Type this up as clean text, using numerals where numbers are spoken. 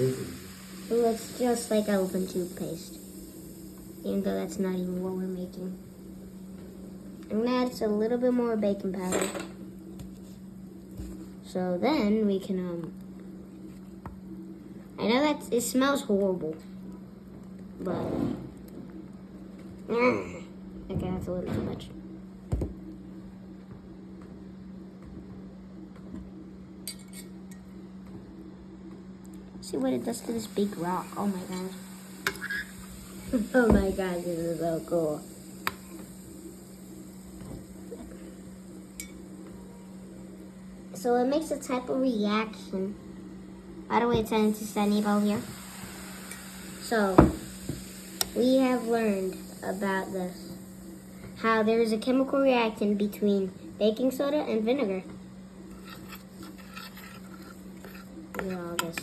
It looks just like elephant toothpaste. Even though that's not even what we're making. I'm gonna add just a little bit more baking powder. So then we can, I know that it smells horrible, but, okay, that's a little too much. See what it does to this big rock. Oh my god. Oh my god, this is so cool. So it makes a type of reaction. By the way, it's Sunnybo here. So we have learned about this. How there is a chemical reaction between baking soda and vinegar. Look at all this.